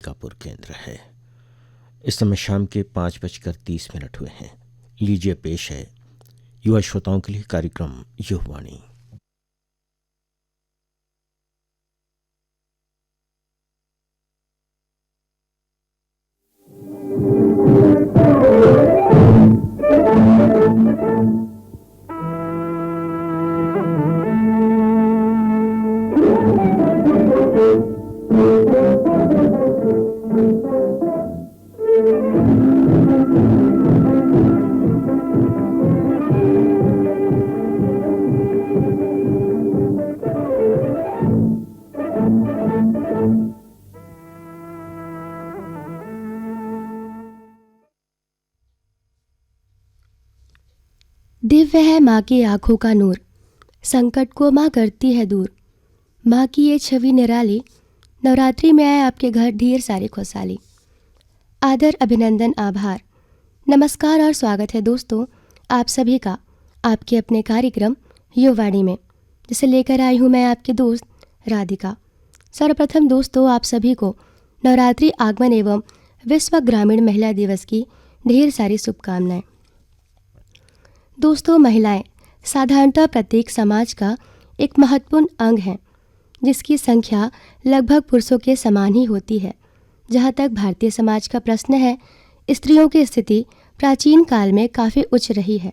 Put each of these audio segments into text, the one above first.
कापुर केंद्र है। इस समय शाम के 5:30 हुए हैं। लीजिए पेश है युवा श्रोताओं के लिए कार्यक्रम युवावाणी। दिव्य है माँ की आँखों का नूर, संकट को माँ करती है दूर। माँ की ये छवि निराली, नवरात्रि में आए आपके घर ढेर सारी खुशहाली। आदर, अभिनंदन, आभार, नमस्कार और स्वागत है दोस्तों आप सभी का आपके अपने कार्यक्रम युवावाणी में, जिसे लेकर आई हूँ मैं आपकी दोस्त राधिका। सर्वप्रथम दोस्तों आप सभी को नवरात्रि आगमन एवं विश्व ग्रामीण महिला दिवस की ढेर सारी शुभकामनाएं। दोस्तों, महिलाएं साधारणतः प्रत्येक समाज का एक महत्वपूर्ण अंग हैं, जिसकी संख्या लगभग पुरुषों के समान ही होती है। जहाँ तक भारतीय समाज का प्रश्न है, स्त्रियों की स्थिति प्राचीन काल में काफ़ी उच्च रही है।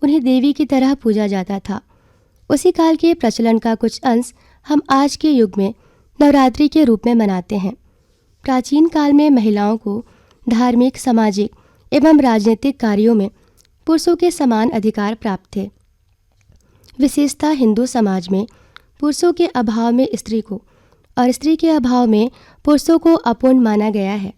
उन्हें देवी की तरह पूजा जाता था। उसी काल के प्रचलन का कुछ अंश हम आज के युग में नवरात्रि के रूप में मनाते हैं। प्राचीन काल में महिलाओं को धार्मिक, सामाजिक एवं राजनीतिक कार्यों में पुरुषों के समान अधिकार प्राप्त थे। विशेषतः हिंदू समाज में पुरुषों के अभाव में स्त्री को और स्त्री के अभाव में पुरुषों को अपूर्ण माना गया है।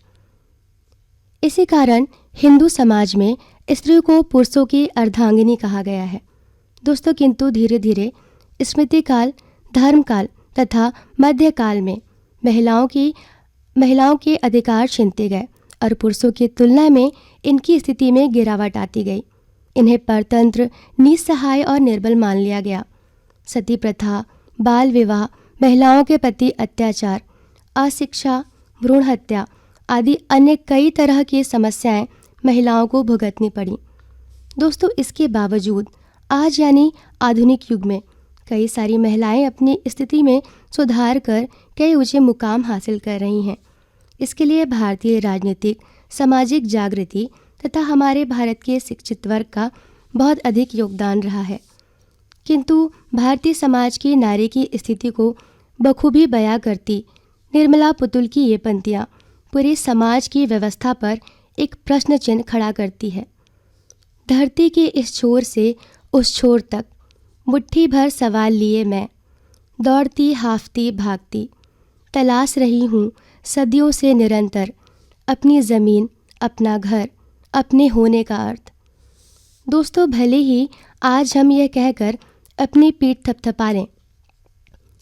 इसी कारण हिंदू समाज में स्त्री को पुरुषों की अर्धांगिनी कहा गया है। दोस्तों, किंतु धीरे धीरे स्मृति काल, धर्मकाल तथा मध्यकाल में महिलाओं के अधिकार छीनते गए और पुरुषों की तुलना में इनकी स्थिति में गिरावट आती गई। इन्हें परतंत्र, निस्सहाय और निर्बल मान लिया गया। सती प्रथा, बाल विवाह, महिलाओं के प्रति अत्याचार, अशिक्षा, भ्रूण हत्या आदि अन्य कई तरह की समस्याएं महिलाओं को भुगतनी पड़ी। दोस्तों, इसके बावजूद आज यानी आधुनिक युग में कई सारी महिलाएं अपनी स्थिति में सुधार कर कई ऊंचे मुकाम हासिल कर रही हैं। इसके लिए भारतीय राजनीतिक, सामाजिक जागृति तथा हमारे भारत के शिक्षित वर्ग का बहुत अधिक योगदान रहा है। किंतु भारतीय समाज की नारी की स्थिति को बखूबी बयां करती निर्मला पुतुल की ये पंक्तियाँ पूरे समाज की व्यवस्था पर एक प्रश्न चिन्ह खड़ा करती है। धरती के इस छोर से उस छोर तक मुट्ठी भर सवाल लिए मैं, दौड़ती, हाफती, भागती, तलाश रही हूँ सदियों से निरंतर अपनी ज़मीन, अपना घर, अपने होने का अर्थ। दोस्तों, भले ही आज हम यह कहकर अपनी पीठ थपथपा लें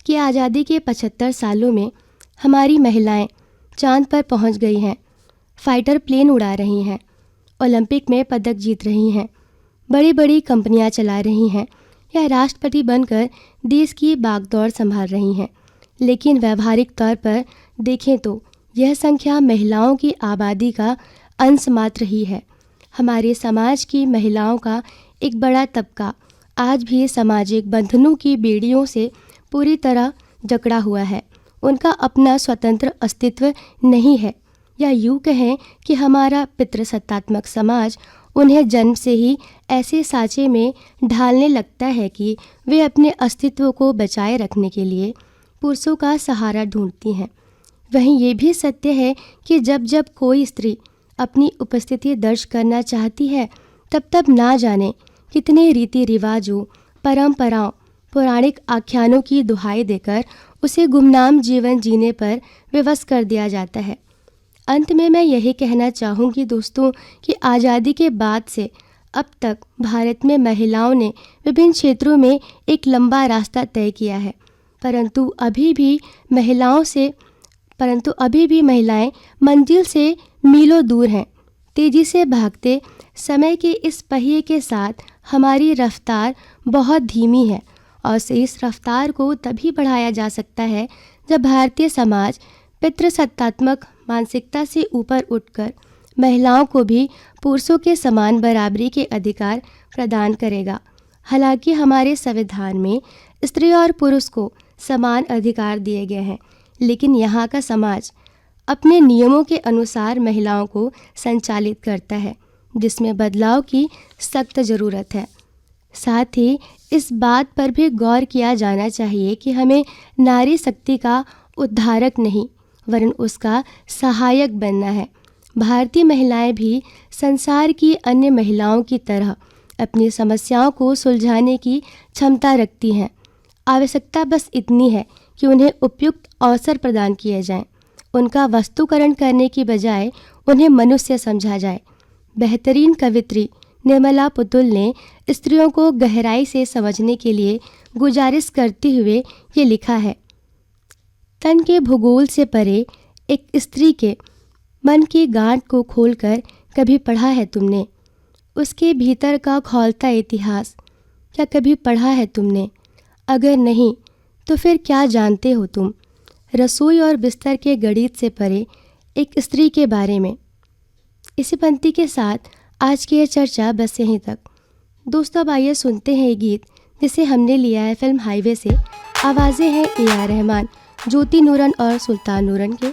कि आज़ादी के 75 सालों में हमारी महिलाएं चांद पर पहुंच गई हैं, फाइटर प्लेन उड़ा रही हैं, ओलंपिक में पदक जीत रही हैं, बड़ी बड़ी कंपनियां चला रही हैं या राष्ट्रपति बनकर देश की बागडोर संभाल रही हैं, लेकिन व्यावहारिक तौर पर देखें तो यह संख्या महिलाओं की आबादी का अंश मात्र ही है। हमारे समाज की महिलाओं का एक बड़ा तबका आज भी सामाजिक बंधनों की बेड़ियों से पूरी तरह जकड़ा हुआ है। उनका अपना स्वतंत्र अस्तित्व नहीं है, या यूँ कहें कि हमारा पितृसत्तात्मक समाज उन्हें जन्म से ही ऐसे साँचे में ढालने लगता है कि वे अपने अस्तित्व को बचाए रखने के लिए पुरुषों का सहारा ढूंढती हैं। वहीं ये भी सत्य है कि जब जब कोई स्त्री अपनी उपस्थिति दर्ज करना चाहती है, तब तब ना जाने कितने रीति रिवाजों, परंपराओं, पौराणिक आख्यानों की दुहाई देकर उसे गुमनाम जीवन जीने पर विवश कर दिया जाता है। अंत में मैं यही कहना चाहूँगी दोस्तों कि आज़ादी के बाद से अब तक भारत में महिलाओं ने विभिन्न क्षेत्रों में एक लंबा रास्ता तय किया है, परंतु अभी भी महिलाएं मंजिल से मीलों दूर हैं। तेज़ी से भागते समय के इस पहिए के साथ हमारी रफ्तार बहुत धीमी है और इस रफ्तार को तभी बढ़ाया जा सकता है जब भारतीय समाज पितृसत्तात्मक मानसिकता से ऊपर उठकर महिलाओं को भी पुरुषों के समान बराबरी के अधिकार प्रदान करेगा। हालांकि हमारे संविधान में स्त्री और पुरुष को समान अधिकार दिए गए हैं, लेकिन यहाँ का समाज अपने नियमों के अनुसार महिलाओं को संचालित करता है, जिसमें बदलाव की सख्त ज़रूरत है। साथ ही इस बात पर भी गौर किया जाना चाहिए कि हमें नारी शक्ति का उद्धारक नहीं वरन उसका सहायक बनना है। भारतीय महिलाएं भी संसार की अन्य महिलाओं की तरह अपनी समस्याओं को सुलझाने की क्षमता रखती हैं। आवश्यकता बस इतनी है कि उन्हें उपयुक्त अवसर प्रदान किए जाएं, उनका वस्तुकरण करने की बजाय उन्हें मनुष्य समझा जाए। बेहतरीन कवित्री निर्मला पुतुल ने स्त्रियों को गहराई से समझने के लिए गुजारिश करते हुए ये लिखा है। तन के भूगोल से परे एक स्त्री के मन की गांठ को खोलकर कभी पढ़ा है तुमने? उसके भीतर का खौलता इतिहास क्या कभी पढ़ा है तुमने? अगर नहीं तो फिर क्या जानते हो तुम रसोई और बिस्तर के गणित से परे एक स्त्री के बारे में? इसी पंक्ति के साथ आज की यह चर्चा बस यहीं तक। दोस्तों, अब आइए सुनते हैं ये गीत जिसे हमने लिया है फिल्म हाईवे से। आवाज़ें हैं A.R. रहमान, ज्योति नूरन और सुल्तान नूरन के।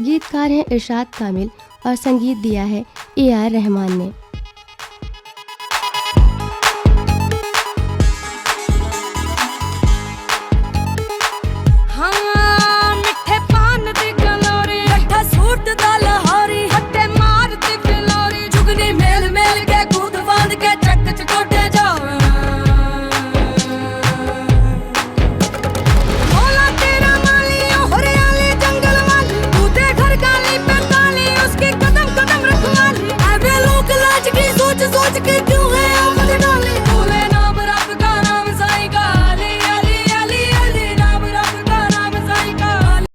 गीतकार हैं इरशाद कामिल और संगीत दिया है A.R. रहमान ने।